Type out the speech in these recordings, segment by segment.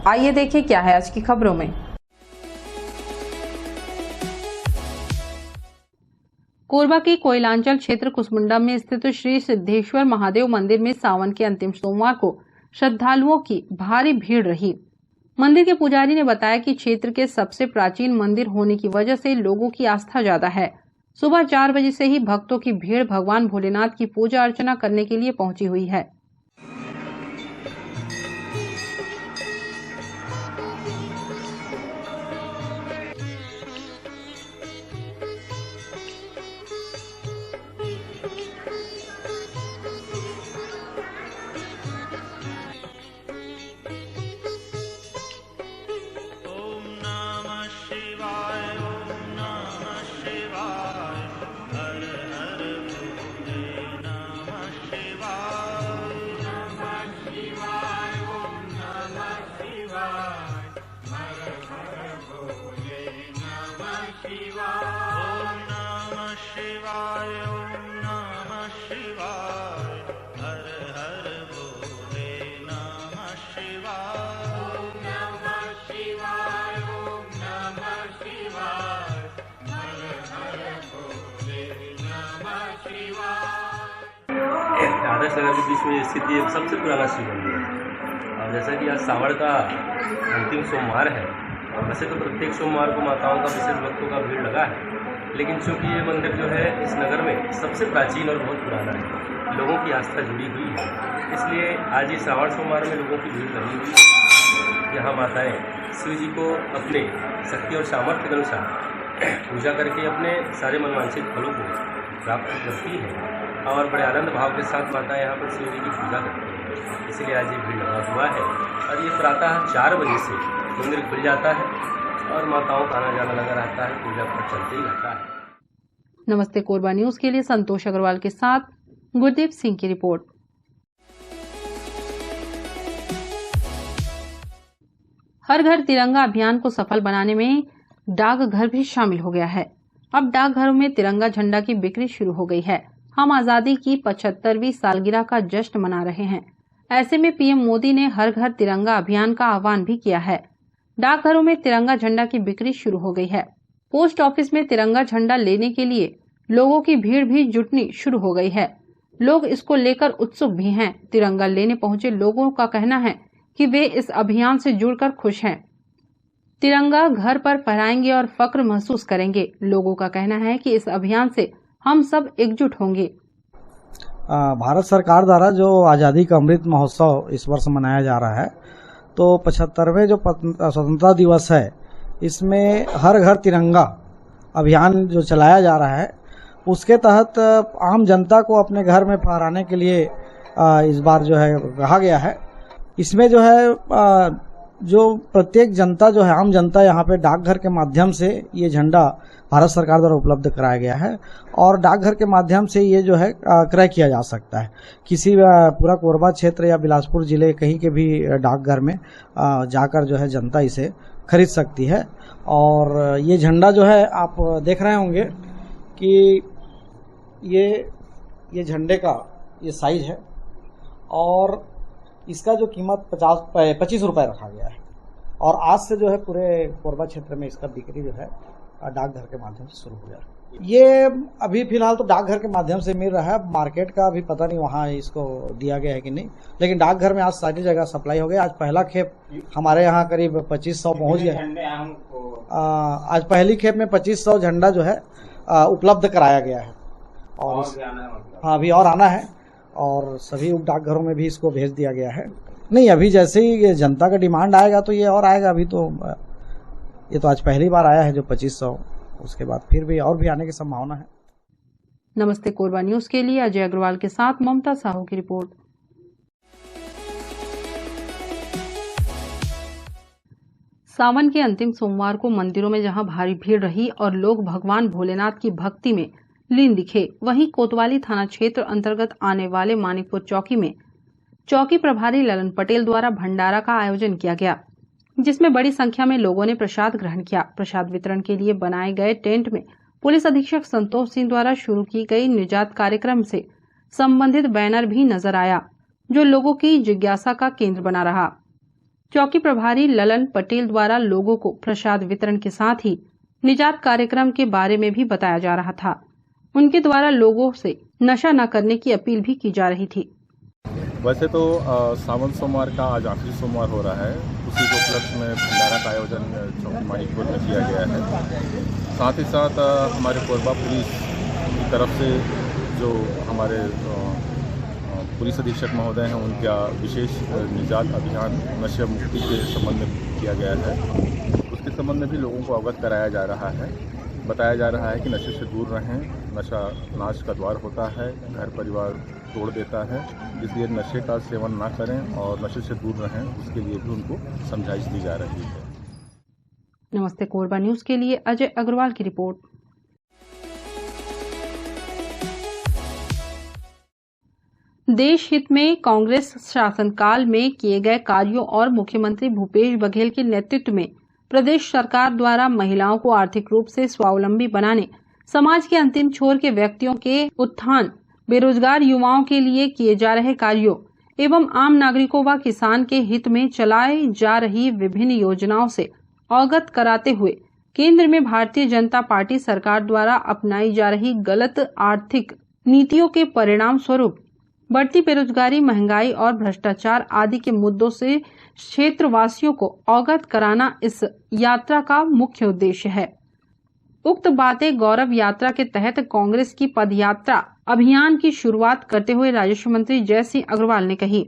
आइए देखें क्या है आज की खबरों में। कोरबा के कोयलांचल क्षेत्र कुसमुंडा में स्थित श्री सिद्धेश्वर महादेव मंदिर में सावन के अंतिम सोमवार को श्रद्धालुओं की भारी भीड़ रही। मंदिर के पुजारी ने बताया कि क्षेत्र के सबसे प्राचीन मंदिर होने की वजह से लोगों की आस्था ज्यादा है। सुबह 4 बजे से ही भक्तों की भीड़ भगवान भोलेनाथ की पूजा अर्चना करने के लिए पहुंची हुई है। आदर्श नगर के बीच में स्थित ये सबसे पुराना शिव मंदिर है। और जैसा कि आज सावन का अंतिम सोमवार है, वैसे तो प्रत्येक सोमवार को माताओं का विशेष भक्तों का भीड़ लगा है, लेकिन चूँकि ये मंदिर जो है इस नगर में सबसे प्राचीन और बहुत पुराना है, लोगों की आस्था जुड़ी हुई है, इसलिए आज ये सावन सोमवार में लोगों की भीड़ लगी हुई है। यहाँ माताएँ शिव जी को अपने शक्ति और सामर्थ्य के अनुसार पूजा करके अपने सारे मनवांछित फलों को प्राप्त करती है और बड़े आनंद भाव के साथ माताएं यहाँ पर शिव जी की पूजा करती हैं। इसलिए आज ये भीड़ लगा हुआ है और ये प्रातः 4 बजे से मंदिर खुल जाता है और माताओं का आना जाना लगा रहता है, पूजा पाठ चलते ही रहता है। नमस्ते कोरबा न्यूज के लिए संतोष अग्रवाल के साथ गुरदीप सिंह की रिपोर्ट। हर घर तिरंगा अभियान को सफल बनाने में डाकघर भी शामिल हो गया है। अब डाकघरों में तिरंगा झंडा की बिक्री शुरू हो गई है। हम आजादी की 75वीं सालगिरह का जश्न मना रहे हैं। ऐसे में पीएम मोदी ने हर घर तिरंगा अभियान का आह्वान भी किया है। डाकघरों में तिरंगा झंडा की बिक्री शुरू हो गई है। पोस्ट ऑफिस में तिरंगा झंडा लेने के लिए लोगों की भीड़ भी जुटनी शुरू हो गई है। लोग इसको लेकर उत्सुक भी हैं। तिरंगा लेने पहुंचे लोगों का कहना है कि वे इस अभियान से जुड़कर खुश हैं। तिरंगा घर पर फहराएंगे और फक्र महसूस करेंगे। लोगों का कहना है कि इस अभियान से हम सब एकजुट होंगे। भारत सरकार द्वारा जो आज़ादी का अमृत महोत्सव इस वर्ष मनाया जा रहा है, तो 75वें जो स्वतंत्रता दिवस है, इसमें हर घर तिरंगा अभियान जो चलाया जा रहा है, उसके तहत आम जनता को अपने घर में फहराने के लिए इस बार जो है कहा गया है। इसमें जो है जो प्रत्येक जनता जो है आम जनता यहाँ पे डाकघर के माध्यम से ये झंडा भारत सरकार द्वारा उपलब्ध कराया गया है और डाकघर के माध्यम से ये जो है क्रय किया जा सकता है। किसी पूरा कोरबा क्षेत्र या बिलासपुर जिले कहीं के भी डाकघर में जाकर जो है जनता इसे खरीद सकती है। और ये झंडा जो है आप देख रहे होंगे कि ये झंडे का ये साइज है और इसका जो कीमत 25 रुपये रखा गया है और आज से जो है पूरे कोरबा क्षेत्र में इसका बिक्री जो है डाकघर के माध्यम से शुरू हो गया। ये अभी फिलहाल तो डाकघर के माध्यम से मिल रहा है, मार्केट का अभी पता नहीं वहाँ इसको दिया गया है कि नहीं, लेकिन डाकघर में आज सारी जगह सप्लाई हो गया। आज पहला खेप हमारे यहाँ करीब 2500 पहुँच गया। आज पहली खेप में 2500 झंडा जो है उपलब्ध कराया गया है और हाँ अभी और आना है और सभी डाकघरों में भी इसको भेज दिया गया है। नहीं, अभी जैसे ही जनता का डिमांड आएगा तो ये और आएगा। अभी तो ये तो आज पहली बार आया है जो 2500, उसके बाद फिर भी और भी आने की संभावना है। नमस्ते कोरबा न्यूज के लिए अजय अग्रवाल के साथ ममता साहू की रिपोर्ट। सावन के अंतिम सोमवार को मंदिरों में जहां भारी भीड़ रही और लोग भगवान भोलेनाथ की भक्ति में लीन दिखे, वहीं कोतवाली थाना क्षेत्र अंतर्गत आने वाले मानिकपुर चौकी में चौकी प्रभारी ललन पटेल द्वारा भंडारा का आयोजन किया गया, जिसमें बड़ी संख्या में लोगों ने प्रसाद ग्रहण किया। प्रसाद वितरण के लिए बनाए गए टेंट में पुलिस अधीक्षक संतोष सिंह द्वारा शुरू की गई निजात कार्यक्रम से संबंधित बैनर भी नजर आया, जो लोगों की जिज्ञासा का केंद्र बना रहा। चौकी प्रभारी ललन पटेल द्वारा लोगों को प्रसाद वितरण के साथ ही निजात कार्यक्रम के बारे में भी बताया जा रहा था। उनके द्वारा लोगों से नशा न करने की अपील भी की जा रही थी। वैसे तो सावन सोमवार का आज आखिरी सोमवार हो रहा है, उसी के उपलक्ष्य में भंडारा का आयोजन चौकी मानिकपुर में किया गया है। साथ ही साथ हमारे कोरबा पुलिस की तरफ से जो हमारे पुलिस अधीक्षक महोदय हैं, उनका विशेष निजात अभियान नशा मुक्ति के संबंध में किया गया है। उसके संबंध में भी लोगों को अवगत कराया जा रहा है। बताया जा रहा है कि नशे से दूर रहें, नशा नाश का द्वार होता है, घर परिवार तोड़ देता है, इसलिए नशे का सेवन ना करें और नशे से दूर रहें, उसके लिए भी उनको समझाइश दी जा रही है। नमस्ते कोरबा न्यूज के लिए अजय अग्रवाल की रिपोर्ट। देश हित में कांग्रेस शासनकाल में किए गए कार्यों और मुख्यमंत्री भूपेश बघेल के नेतृत्व में प्रदेश सरकार द्वारा महिलाओं को आर्थिक रूप से स्वावलंबी बनाने, समाज के अंतिम छोर के व्यक्तियों के उत्थान, बेरोजगार युवाओं के लिए किए जा रहे कार्यों एवं आम नागरिकों व किसान के हित में चलाई जा रही विभिन्न योजनाओं से अवगत कराते हुए केंद्र में भारतीय जनता पार्टी सरकार द्वारा अपनाई जा रही गलत आर्थिक नीतियों के परिणाम स्वरूप बढ़ती बेरोजगारी, महंगाई और भ्रष्टाचार आदि के मुद्दों से क्षेत्रवासियों को अवगत कराना इस यात्रा का मुख्य उद्देश्य है। उक्त बातें गौरव यात्रा के तहत कांग्रेस की पदयात्रा अभियान की शुरुआत करते हुए राजस्व मंत्री जय सिंह अग्रवाल ने कही।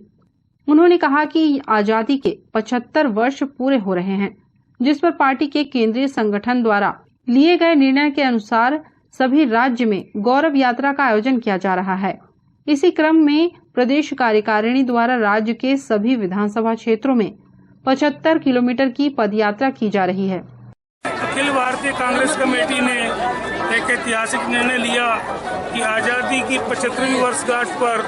उन्होंने कहा कि आजादी के 75 वर्ष पूरे हो रहे हैं, जिस पर पार्टी के केंद्रीय संगठन द्वारा लिए गए निर्णय के अनुसार सभी राज्य में गौरव यात्रा का आयोजन किया जा रहा है। इसी क्रम में प्रदेश कार्यकारिणी द्वारा राज्य के सभी विधानसभा क्षेत्रों में 75 किलोमीटर की पदयात्रा की जा रही है। अखिल भारतीय कांग्रेस कमेटी ने एक ऐतिहासिक निर्णय लिया कि आज़ादी की 75वीं वर्षगांठ पर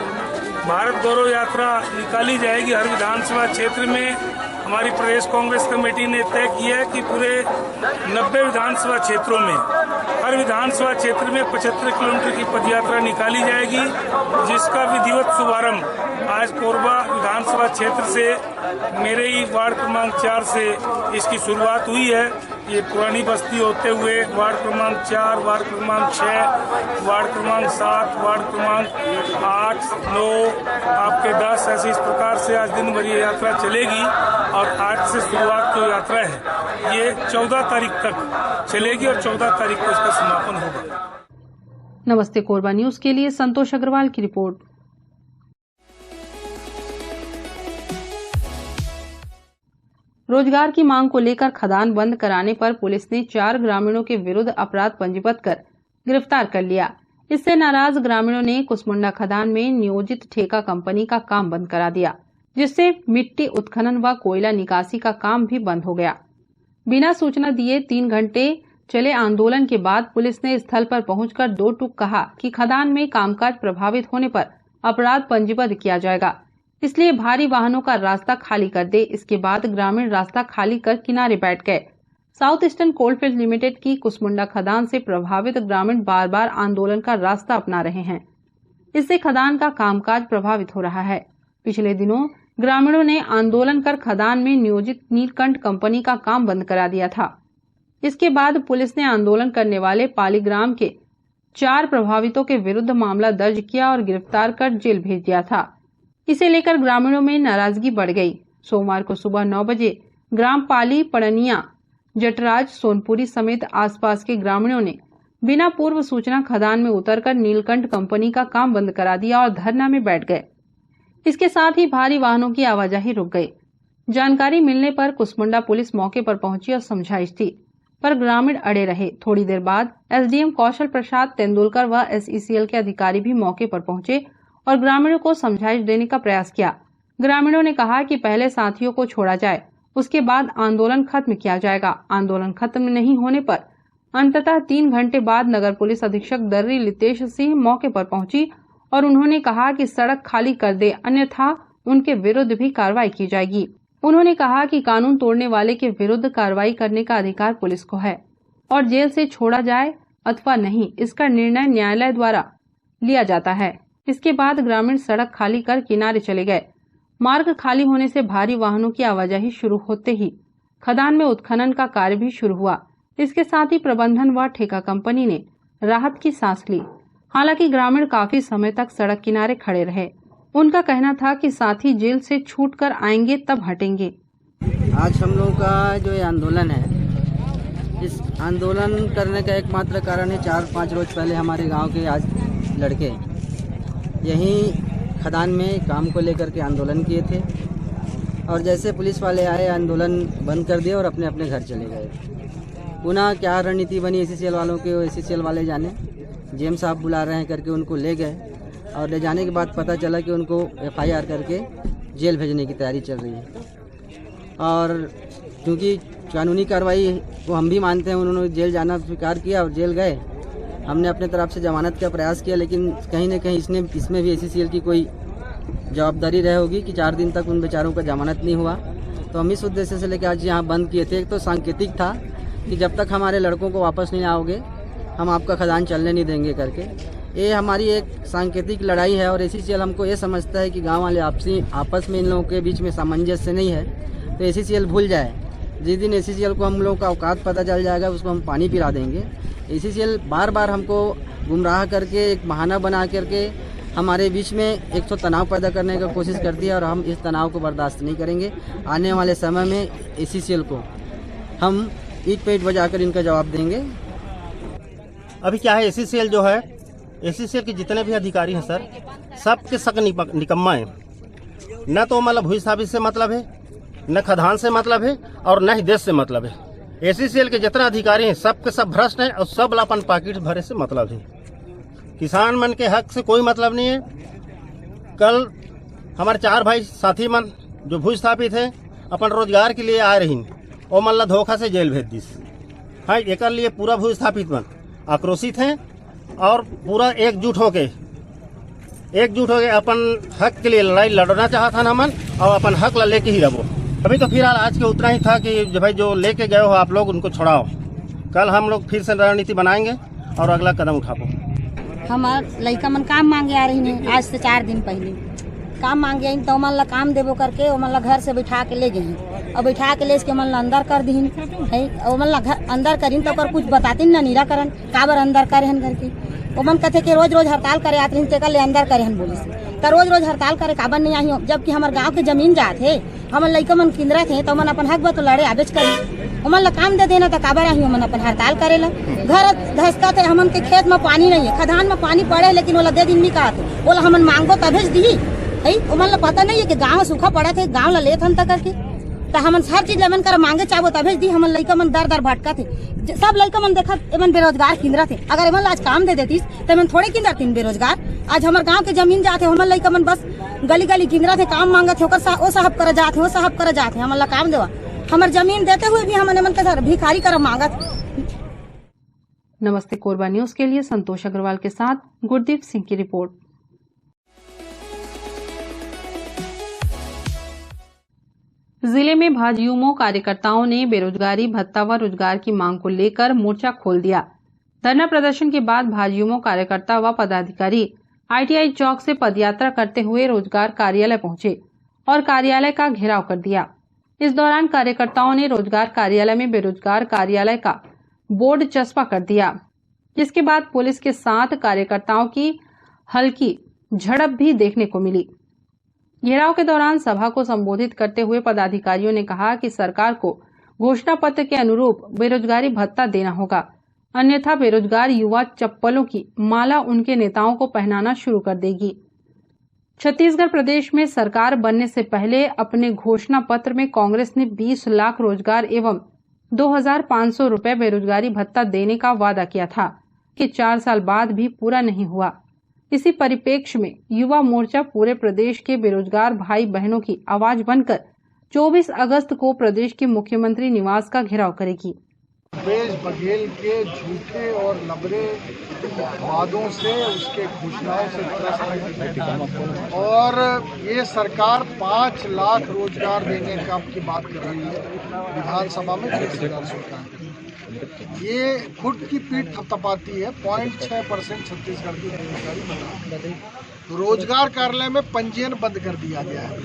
भारत गौरव यात्रा निकाली जाएगी हर विधानसभा क्षेत्र में। हमारी प्रदेश कांग्रेस कमेटी ने तय किया है कि पूरे 90 विधानसभा क्षेत्रों में हर विधानसभा क्षेत्र में 75 किलोमीटर की पदयात्रा निकाली जाएगी, जिसका विधिवत शुभारंभ आज कोरबा विधानसभा क्षेत्र से मेरे ही वार्ड क्रमांक 4 से इसकी शुरुआत हुई है। ये पुरानी बस्ती होते हुए वार्ड क्रमांक 4, वार्ड क्रमांक 6, वार्ड क्रमांक 7, वार्ड क्रमांक 8, 9, आपके 10 ऐसे इस प्रकार से आज दिन भर ये यात्रा चलेगी। और आज से शुरुआत जो यात्रा है ये 14 तारीख तक चलेगी और 14 तारीख को इसका समापन होगा। नमस्ते कोरबा न्यूज के लिए संतोष अग्रवाल की रिपोर्ट। रोजगार की मांग को लेकर खदान बंद कराने पर पुलिस ने 4 ग्रामीणों के विरुद्ध अपराध पंजीबद्ध कर गिरफ्तार कर लिया। इससे नाराज ग्रामीणों ने कुसमुंडा खदान में नियोजित ठेका कंपनी का काम बंद करा दिया, जिससे मिट्टी उत्खनन व कोयला निकासी का काम भी बंद हो गया। बिना सूचना दिए 3 घंटे चले आंदोलन के बाद पुलिस ने स्थल पर पहुंचकर 2 टूक कहा कि खदान में कामकाज प्रभावित होने पर अपराध पंजीबद्ध किया जाएगा, इसलिए भारी वाहनों का रास्ता खाली कर दे। इसके बाद ग्रामीण रास्ता खाली कर किनारे बैठ गए। साउथ ईस्टर्न कोलफील्ड लिमिटेड की कुसमुंडा खदान से प्रभावित ग्रामीण बार बार आंदोलन का रास्ता अपना रहे हैं। इससे खदान का कामकाज प्रभावित हो रहा है। पिछले दिनों ग्रामीणों ने आंदोलन कर खदान में नियोजित नीलकंठ कंपनी का काम बंद करा दिया था। इसके बाद पुलिस ने आंदोलन करने वाले पालीग्राम के 4 प्रभावितों के विरुद्ध मामला दर्ज किया और गिरफ्तार कर जेल भेज दिया था। इसे लेकर ग्रामीणों में नाराजगी बढ़ गई। सोमवार को सुबह 9 बजे ग्राम पाली, पड़निया, जटराज, सोनपुरी समेत आसपास के ग्रामीणों ने बिना पूर्व सूचना खदान में उतरकर नीलकंठ कंपनी का काम बंद करा दिया और धरना में बैठ गए। इसके साथ ही भारी वाहनों की आवाजाही रुक गई। जानकारी मिलने पर कुसमुंडा पुलिस मौके पर पहुंची और समझाइश दी, पर ग्रामीण अड़े रहे। थोड़ी देर बाद एसडीएम कौशल प्रसाद तेंदुलकर व एसईसीएल के अधिकारी भी मौके पर पहुंचे और ग्रामीणों को समझाइश देने का प्रयास किया। ग्रामीणों ने कहा कि पहले साथियों को छोड़ा जाए, उसके बाद आंदोलन खत्म किया जाएगा। आंदोलन खत्म नहीं होने पर अंततः 3 घंटे बाद नगर पुलिस अधीक्षक दर्री लितेश सिंह मौके पर पहुंची और उन्होंने कहा कि सड़क खाली कर दे, अन्यथा उनके विरुद्ध भी कार्रवाई की जाएगी। उन्होंने कहा कि कानून तोड़ने वाले के विरुद्ध कार्रवाई करने का अधिकार पुलिस को है और जेल से छोड़ा जाए अथवा नहीं, इसका निर्णय न्यायालय द्वारा लिया जाता है। इसके बाद ग्रामीण सड़क खाली कर किनारे चले गए। मार्ग खाली होने से भारी वाहनों की आवाजाही शुरू होते ही खदान में उत्खनन का कार्य भी शुरू हुआ। इसके साथ ही प्रबंधन व ठेका कंपनी ने राहत की सांस ली। हालांकि ग्रामीण काफी समय तक सड़क किनारे खड़े रहे। उनका कहना था कि साथी जेल से छूटकर आएंगे तब हटेंगे। आज हम लोगों का जो ये आंदोलन है, इस आंदोलन करने का एकमात्र कारण है 4-5 रोज पहले हमारे गांव के आज लड़के यहीं खदान में काम को लेकर के आंदोलन किए थे और जैसे पुलिस वाले आए आंदोलन बंद कर दिया और अपने अपने घर चले गए। पुनः क्या रणनीति बनी एसीसीएल वालों की, एसीसीएल वाले जाने। जेएम साहब बुला रहे हैं करके उनको ले गए और ले जाने के बाद पता चला कि उनको FIR करके जेल भेजने की तैयारी चल रही है। और क्योंकि कानूनी कार्रवाई को हम भी मानते हैं, उन्होंने जेल जाना स्वीकार किया और जेल गए। हमने अपने तरफ से जमानत का प्रयास किया, लेकिन कहीं न कहीं इसमें भी एसीसीएल की कोई जवाबदारी रहे होगी कि 4 दिन तक उन बेचारों का जमानत नहीं हुआ। तो हम इस उद्देश्य से लेकर आज यहाँ बंद किए थे। एक तो सांकेतिक था कि जब तक हमारे लड़कों को वापस नहीं आओगे हम आपका खदान चलने नहीं देंगे करके। ये हमारी एक सांकेतिक लड़ाई है और एसीसीएल हमको ये समझता है कि गाँव वाले आपस में इन लोगों के बीच में सामंजस्य नहीं है, तो एसीसीएल भूल जाए। जिस दिन एसीसीएल को हम लोगों का औकात पता चल जाएगा उसको हम पानी पिला देंगे। एसीसीएल बार बार हमको गुमराह करके एक बहाना बना करके हमारे बीच में एक तो तनाव पैदा करने का कोशिश करती है और हम इस तनाव को बर्दाश्त नहीं करेंगे। आने वाले समय में एसीसीएल को हम ईट पे ईट बजाकर इनका जवाब देंगे। अभी क्या है, एसीसीएल जो है, एसीसीएल के जितने भी अधिकारी हैं सर, सबके शक निकम्मा है। न तो मतलब भूमि स्थापित से मतलब है, न खदान से मतलब है और न ही देश से मतलब है। एसीसीएल के जितना अधिकारी हैं सबके सब भ्रष्ट हैं और सब अपन पॉकेट भरे से मतलब है। किसान मन के हक से कोई मतलब नहीं है। कल हमारे 4 भाई साथी मन जो भू स्थापित है अपन रोजगार के लिए आ रही, वो मन ला धोखा से जेल भेज दिस। हाँ, एक लिए पूरा भू स्थापित मन आक्रोशित हैं और पूरा एकजुट होके अपन हक के लिए लड़ाई लड़ना चाहता था हमन और अपन हक ला लेके ही रहो। अभी तो फिलहाल आज के उतना ही था कि भाई जो लेके गए हो आप लोग उनको छोड़ाओ। कल हम लोग फिर से रणनीति बनाएंगे और अगला कदम उठाओ। हमार लड़का मन काम मांगे आ रही है। आज से 4 दिन पहले काम मांगे आई तो मन ला काम देबो करके वो मन ला घर से बैठा के ले गई और बैठा के ले इसके मन ला अंदर कर दी है। वो मन ला अंदर करीन तो कर कुछ बताती ना निराकरण काबर अंदर करे हन करके। वो मन कहते कि रोज रोज हड़ताल करे आते हैं तेकर ले अंदर करे हन बोली से तो रोज रोज हड़ताल करे काबर नहीं आई। जबकि हमारे गाँव के जमीन जात है, हमन लड़का मन किंदरा थे तो मन अपन हक तो लड़े आबेज करी। उमन ला काम दे देना तो काबर आई मन अपन हड़ताल करेला। घर धसता थे हमन के खेत में पानी नहीं है, खदान में पानी पड़े लेकिन ओला दे दिन नहीं कहा थे। बोला हमन मांगो तभेज दी है। उमन ला पता नहीं है कि गाँव सूखा पड़ा थे, गाँव ला ले थन करके तो हमन हर चीज लेमन कर मांगे चाहो तभेज दी। हमन लड़का मन दर दर भटका थे। सब लड़का मन देखा एमन बेरोजगार किंदरा थे। अगर एमन आज काम दे देती तो एमन थोड़े किंदरा थी बेरोजगार। आज हमारे गाँव के जमीन जाते हमन लड़का मन बस गली गली किंदरा थे, काम मांगत थे, वो साहब कर जाते, वो साहब कर जाते। हमन ला काम देवा, हमार जमीन देते हुए भी हमन एमन के भिखारी कर मांगत। नमस्ते कोरबा न्यूज के लिए संतोष अग्रवाल के साथ गुरदीप सिंह की रिपोर्ट। जिले में भाजयुमो कार्यकर्ताओं ने बेरोजगारी भत्ता व रोजगार की मांग को लेकर मोर्चा खोल दिया। धरना प्रदर्शन के बाद भाजयुमो कार्यकर्ता व पदाधिकारी ITI चौक से पदयात्रा करते हुए रोजगार कार्यालय पहुंचे और कार्यालय का घेराव कर दिया। इस दौरान कार्यकर्ताओं ने रोजगार कार्यालय में बेरोजगार कार्यालय का बोर्ड चस्पा कर दिया, जिसके बाद पुलिस के साथ कार्यकर्ताओं की हल्की झड़प भी देखने को मिली। घेराव के दौरान सभा को संबोधित करते हुए पदाधिकारियों ने कहा कि सरकार को घोषणा पत्र के अनुरूप बेरोजगारी भत्ता देना होगा, अन्यथा बेरोजगार युवा चप्पलों की माला उनके नेताओं को पहनाना शुरू कर देगी। छत्तीसगढ़ प्रदेश में सरकार बनने से पहले अपने घोषणा पत्र में कांग्रेस ने 20 लाख रोजगार एवं 2,500 रुपए बेरोजगारी भत्ता देने का वादा किया था, कि 4 साल बाद भी पूरा नहीं हुआ। इसी परिप्रेक्ष्य में युवा मोर्चा पूरे प्रदेश के बेरोजगार भाई बहनों की आवाज बनकर 24 अगस्त को प्रदेश के मुख्यमंत्री निवास का घेराव करेगी। भूपेश बघेल के झूठे और लबरे वादों से, उसके घोषणाओं से त्रस्त और ये सरकार 5 लाख रोजगार देने का की बात कर रही है विधानसभा में। ये खुद की पीठ थपथपाती है। 0.6% छत्तीसगढ़ की बेरोजगारी बता। रोजगार कार्यालय में पंजीयन बंद कर दिया गया है।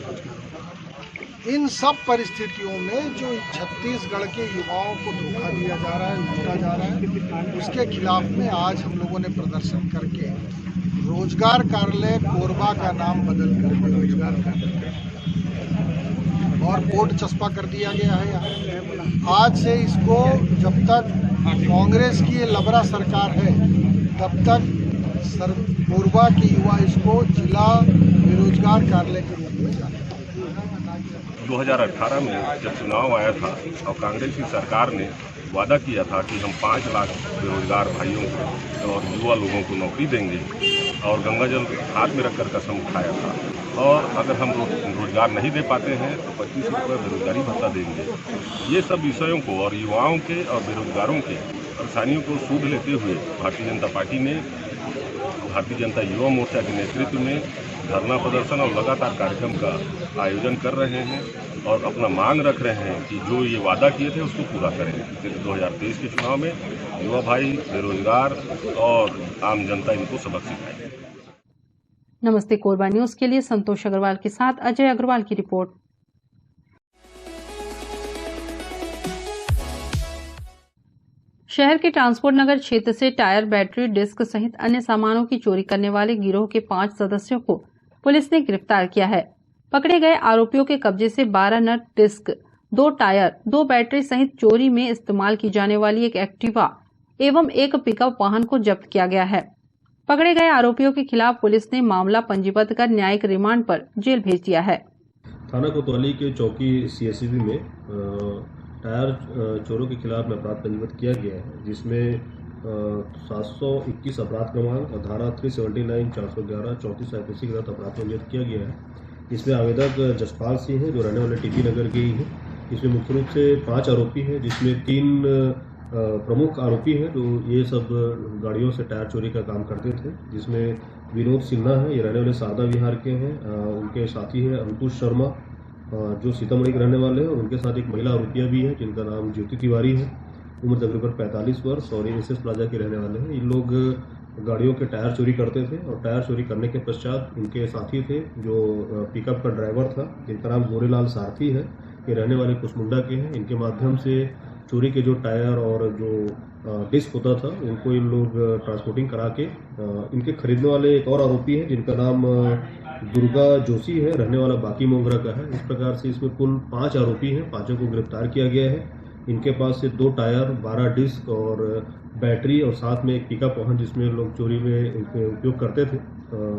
इन सब परिस्थितियों में जो छत्तीसगढ़ के युवाओं को धोखा दिया जा रहा है, लूटा जा रहा है, उसके खिलाफ में आज हम लोगों ने प्रदर्शन करके रोजगार कार्यालय कोरबा का नाम बदल कर रोजगार कार्यालय और बोर्ड चस्पा कर दिया गया है यहाँ। आज से इसको जब तक कांग्रेस की ये लबरा सरकार है तब तक कोरबा के युवा इसको जिला बेरोजगार कार्यालय के रूप में जाने। 2018 में जब चुनाव आया था और कांग्रेस की सरकार ने वादा किया था कि हम 5 लाख बेरोजगार भाइयों को और युवा लोगों को नौकरी देंगे और गंगा जल हाथ में रखकर कसम खाया था। और अगर हम रोजगार नहीं दे पाते हैं तो 25 रुपये बेरोजगारी भत्ता देंगे। ये सब विषयों को और युवाओं के और बेरोजगारों के परेशानियों को सूद लेते हुए भारतीय जनता पार्टी ने भारतीय जनता युवा मोर्चा के नेतृत्व में धरना प्रदर्शन और लगातार कार्यक्रम का आयोजन कर रहे हैं और अपना मांग रख रहे हैं कि जो ये वादा किए थे उसको पूरा करें। 2023 के चुनाव में युवा भाई, बेरोजगार और आम जनता इनको सबक सिखाए। नमस्ते कोरबा न्यूज के लिए संतोष अग्रवाल के साथ अजय अग्रवाल की रिपोर्ट। शहर के ट्रांसपोर्ट नगर क्षेत्र से टायर, बैटरी, डिस्क सहित अन्य सामानों की चोरी करने वाले गिरोह के 5 सदस्यों को पुलिस ने गिरफ्तार किया है। पकड़े गए आरोपियों के कब्जे से 12 नट डिस्क, 2 टायर, 2 बैटरी सहित चोरी में इस्तेमाल की जाने वाली एक एक्टिवा एवं एक पिकअप वाहन को जब्त किया गया है। पकड़े गए आरोपियों के खिलाफ पुलिस ने मामला पंजीबद्ध कर न्यायिक रिमांड पर जेल भेज दिया है। थाना कोतवाली के चौकी CSCB में टायर चोरों के खिलाफ में अपराध पंजीबद्ध किया गया है, जिसमें 721 अपराध क्रमांक और धारा 379, 411, 34 IPC के तहत अपराध पंजीबद्ध किया गया है। इसमें आवेदक जसपाल सिंह है जो रहने वाले TP नगर के ही है। इसमें मुख्य रूप से 5 आरोपी हैं, जिसमें 3 प्रमुख आरोपी हैं जो ये सब गाड़ियों से टायर चोरी का काम करते थे, जिसमें विनोद सिन्हा है, ये रहने वाले शारदा विहार के हैं। उनके साथी है अंकुश शर्मा जो सीतामढ़ी के रहने वाले हैं, और उनके साथ एक महिला आरोपिया भी है जिनका नाम ज्योति तिवारी है, उम्र तकरीबन 45 वर्ष और ये SS प्लाजा के रहने वाले हैं। इन लोग गाड़ियों के टायर चोरी करते थे और टायर चोरी करने के पश्चात इनके साथी थे जो पिकअप का ड्राइवर था, जिनका नाम गोरेलाल सारथी है, ये रहने वाले कुसमुंडा के हैं। इनके माध्यम से चोरी के जो टायर और जो डिस्क होता था उनको इन लोग ट्रांसपोर्टिंग करा के इनके खरीदने वाले एक और आरोपी है जिनका नाम दुर्गा जोशी है, रहने वाला बाकी मोंगरा का है। इस प्रकार से इसमें कुल 5 आरोपी हैं, 5 को गिरफ्तार किया गया है। इनके पास से 2 टायर, 12 डिस्क और बैटरी और साथ में एक पिकअप वाहन जिसमें लोग चोरी में उपयोग करते थे,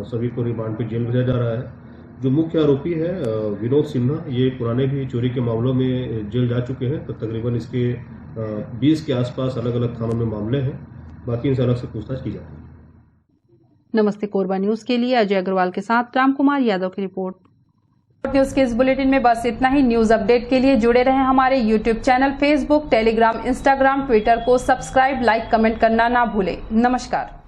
सभी को रिमांड पे जेल भेजा जा रहा है। जो मुख्य आरोपी है विनोद सिन्हा, ये पुराने भी चोरी के मामलों में जेल जा चुके हैं, तो तकरीबन इसके 20 के आसपास अलग अलग थानों में मामले हैं। बाकी इनसे अलग से पूछताछ की जाएगी। नमस्ते कोरबा न्यूज के लिए अजय अग्रवाल के साथ रामकुमार यादव की रिपोर्ट। न्यूज के इस बुलेटिन में बस इतना ही। न्यूज अपडेट के लिए जुड़े रहें हमारे YouTube channel, Facebook, Telegram, Instagram, Twitter को सब्सक्राइब, लाइक, कमेंट करना ना भूलें। नमस्कार।